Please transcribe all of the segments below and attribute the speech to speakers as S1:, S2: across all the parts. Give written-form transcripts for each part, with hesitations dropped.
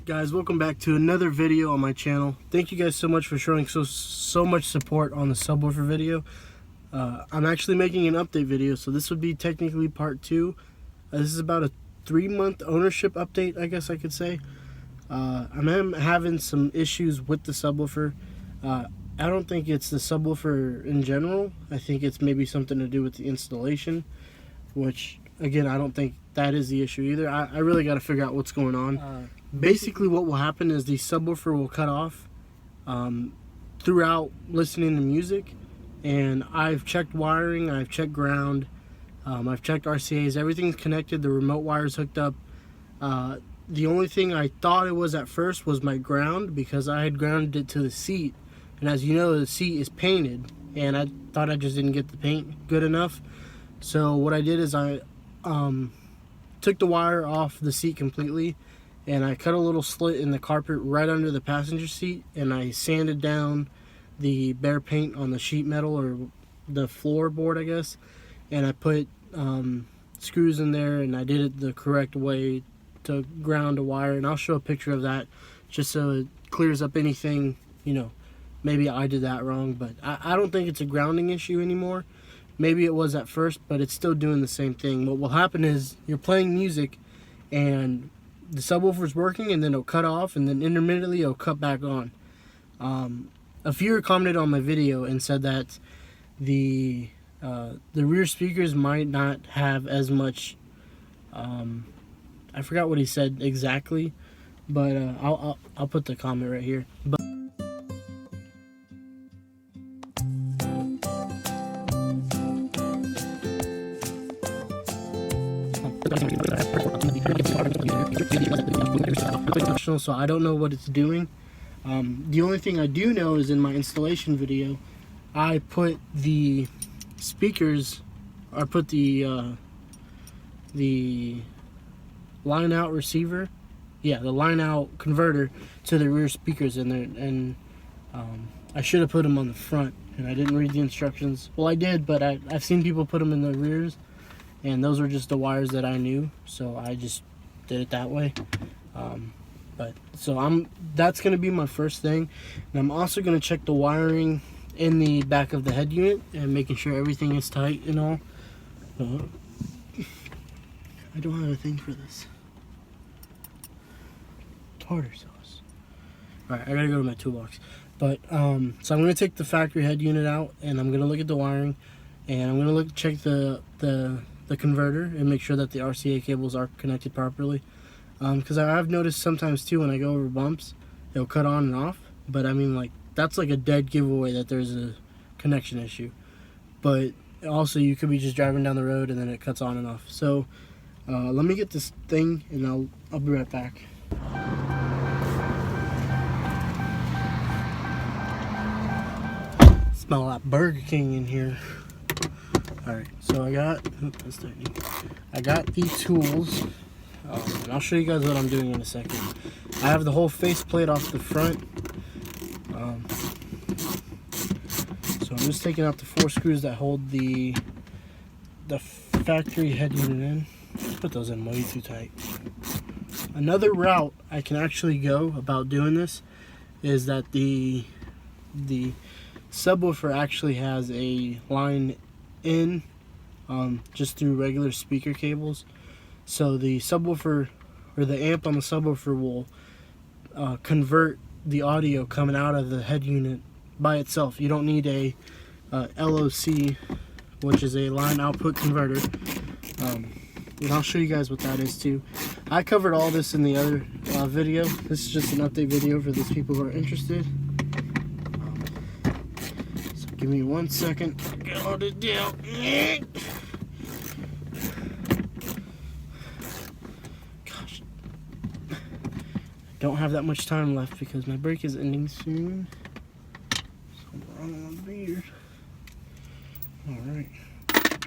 S1: Guys, welcome back to another video on my channel. Thank you guys so much for showing so much support on the subwoofer video. I'm actually making an update video, so this would be technically part 2. This is about a 3-month ownership update, I guess I could say. I'm having some issues with the subwoofer. I don't think it's the subwoofer in general. I think it's maybe something to do with the installation, which again, I don't think that is the issue either. I really got to figure out what's going on. Basically what will happen is the subwoofer will cut off throughout listening to music, and I've checked wiring, I've checked ground, I've checked RCAs, everything's connected, the remote wire's hooked up. The only thing I thought it was at first was my ground, because I had grounded it to the seat, and as you know, the seat is painted, and I thought I just didn't get the paint good enough. So what I did is I took the wire off the seat completely, and I cut a little slit in the carpet right under the passenger seat, and I sanded down the bare paint on the sheet metal, or the floorboard I guess, and I put screws in there, and I did it the correct way to ground a wire, and I'll show a picture of that just so it clears up anything, you know, maybe I did that wrong. But I don't think it's a grounding issue anymore. Maybe it was at first, but it's still doing the same thing. What will happen is you're playing music and the subwoofer's working, and then it'll cut off, and then intermittently it'll cut back on. A viewer commented on my video and said that the rear speakers might not have as much, I forgot what he said exactly, but I'll put the comment right here. But so I don't know what it's doing. The only thing I do know is in my installation video, I put the speakers, I put the line out receiver, the line out converter to the rear speakers in there, and I should have put them on the front, and I didn't read the instructions. Well, I did, but I've seen people put them in the rears, and those were just the wires that I knew, so I just did it that way. That's gonna be my first thing, and I'm also gonna check the wiring in the back of the head unit and making sure everything is tight and all. I don't have a thing for this. Tartar sauce. Alright, I gotta go to my toolbox. But so I'm gonna take the factory head unit out, and I'm gonna look at the wiring, and I'm gonna check the converter and make sure that the RCA cables are connected properly. Because I've noticed sometimes too, when I go over bumps, it'll cut on and off. But I mean, like, that's like a dead giveaway that there's a connection issue. But also, you could be just driving down the road and then it cuts on and off. So let me get this thing, and I'll be right back. Smell like Burger King in here. Alright, so I got these tools, and I'll show you guys what I'm doing in a second. I have the whole faceplate off the front, so I'm just taking out the 4 screws that hold the factory head unit in. Put those in way too tight. Another route I can actually go about doing this is that the subwoofer actually has a line in just through regular speaker cables, so the subwoofer, or the amp on the subwoofer, will convert the audio coming out of the head unit by itself. You don't need a LOC, which is a line output converter, and I'll show you guys what that is too. I covered all this in the other video. This is just an update video for those people who are interested. Give me 1 second. Got it down. Gosh. I don't have that much time left because my break is ending soon. So I'm on the beard. Alright.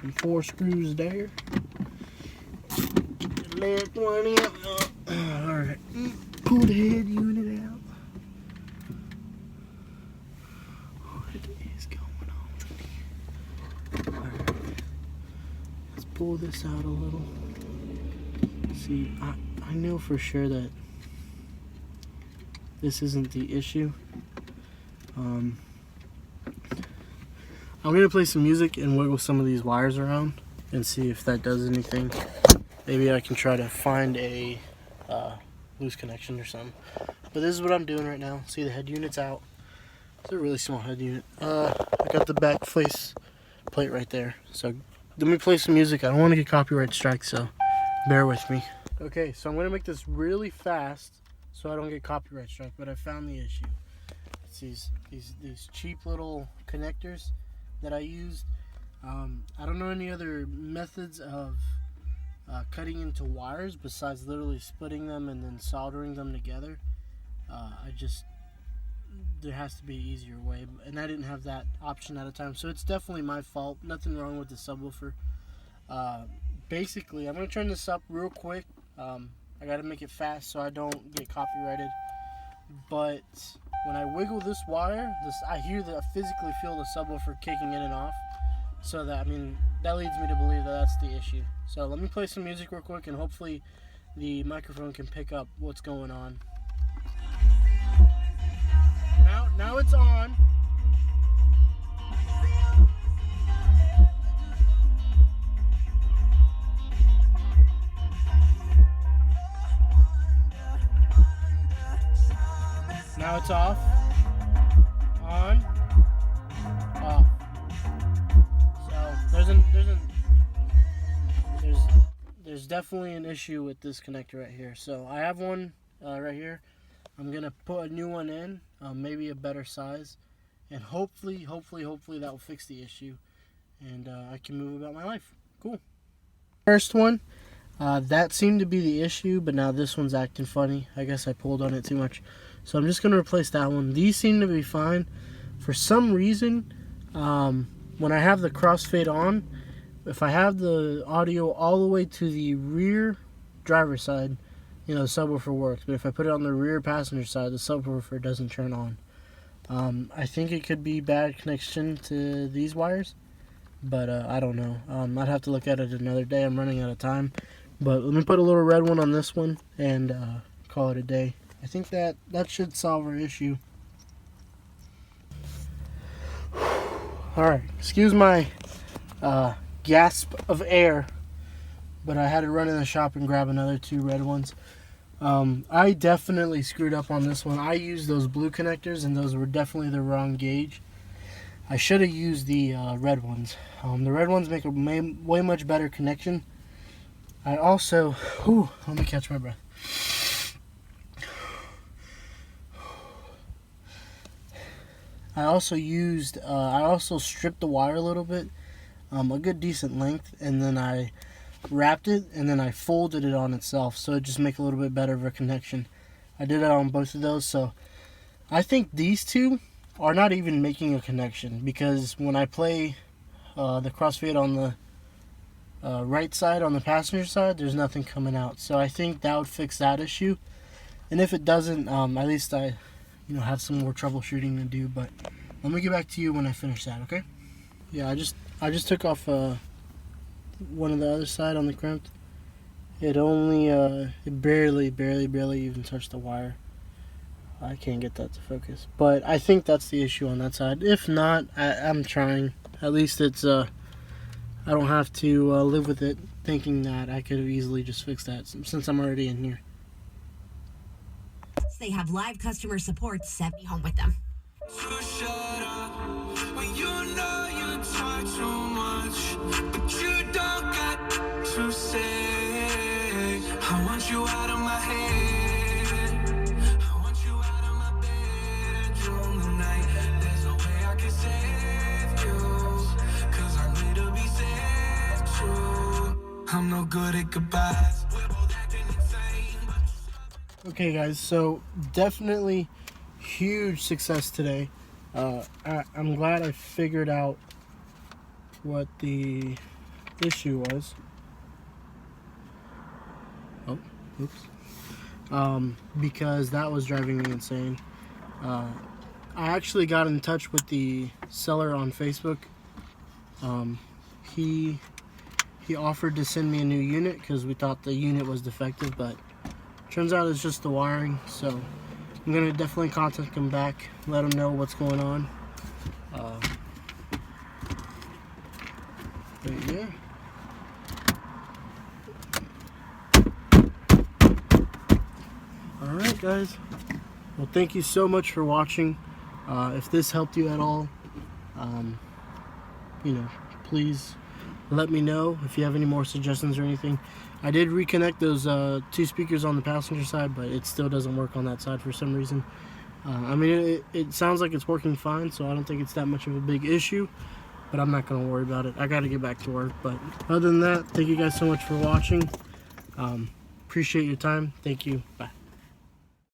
S1: And 4 screws there. Get the last one out. Alright. Pull the head unit out. Pull this out a little. See, I know for sure that this isn't the issue. I'm gonna play some music and wiggle some of these wires around and see if that does anything. Maybe I can try to find a loose connection or something. But this is what I'm doing right now. See, the head unit's out. It's a really small head unit. I got the back face plate right there. So let me play some music. I don't want to get copyright strikes, so bear with me. Okay, so I'm gonna make this really fast so I don't get copyright strike. But I found the issue. It's these cheap little connectors that I used. I don't know any other methods of cutting into wires besides literally splitting them and then soldering them together. There has to be an easier way, and I didn't have that option at a time, so it's definitely my fault. Nothing wrong with the subwoofer. Basically, I'm going to turn this up real quick. I got to make it fast so I don't get copyrighted. But when I wiggle this wire, I physically feel the subwoofer kicking in and off. So that leads me to believe that that's the issue. So let me play some music real quick, and hopefully the microphone can pick up what's going on. Now it's on. Now it's off. On. Off. So there's definitely an issue with this connector right here. So I have one right here. I'm gonna put a new one in, maybe a better size, and hopefully that will fix the issue, and I can move about my life. Cool. First one, that seemed to be the issue, but now this one's acting funny. I guess I pulled on it too much, so I'm just gonna replace that one. These seem to be fine. For some reason, when I have the crossfade on, if I have the audio all the way to the rear driver's side, the subwoofer works, but if I put it on the rear passenger side, the subwoofer doesn't turn on. I think it could be bad connection to these wires, but I don't know. I'd have to look at it another day. I'm running out of time, but let me put a little red one on this one and call it a day. I think that should solve our issue. Alright, excuse my gasp of air, but I had to run in the shop and grab another 2 red ones. I definitely screwed up on this one. I used those blue connectors, and those were definitely the wrong gauge. I should have used the red ones. The red ones make a way much better connection. I also, let me catch my breath. I also stripped the wire a little bit, a good decent length, and then I wrapped it, and then I folded it on itself, so it just make a little bit better of a connection. I did it on both of those, so I think these two are not even making a connection, because when I play the crossfade on the right side, on the passenger side, there's nothing coming out. So I think that would fix that issue, and if it doesn't, at least I have some more troubleshooting to do. But let me get back to you when I finish that, okay? Yeah, I just took off one of the other side on the crimped. It only it barely even touched the wire. I can't get that to focus, but I think that's the issue on that side. If not, I'm trying. At least it's I don't have to live with it, thinking that I could have easily just fixed that since I'm already in here.
S2: They have live customer support sent me home with them.
S3: You shut up when you know you talk too much, but you don't got to say. I want you out of my head. I want you out of my bedroom tonight. There's no way I can save you, 'cause I need to be saved too. I'm no good at goodbyes. We're both acting insane, but
S1: Okay guys, so definitely huge success today. I'm glad I figured out what the issue was. Oh, oops. Because that was driving me insane. I actually got in touch with the seller on Facebook. He offered to send me a new unit because we thought the unit was defective, but turns out it's just the wiring. So I'm gonna definitely contact them back, let them know what's going on. But yeah. Alright guys, well thank you so much for watching. If this helped you at all, you know, please let me know if you have any more suggestions or anything. I did reconnect those 2 speakers on the passenger side, but it still doesn't work on that side for some reason. I mean, it sounds like it's working fine, so I don't think it's that much of a big issue, but I'm not going to worry about it. I got to get back to work. But other than that, thank you guys so much for watching. Appreciate your time. Thank you. Bye.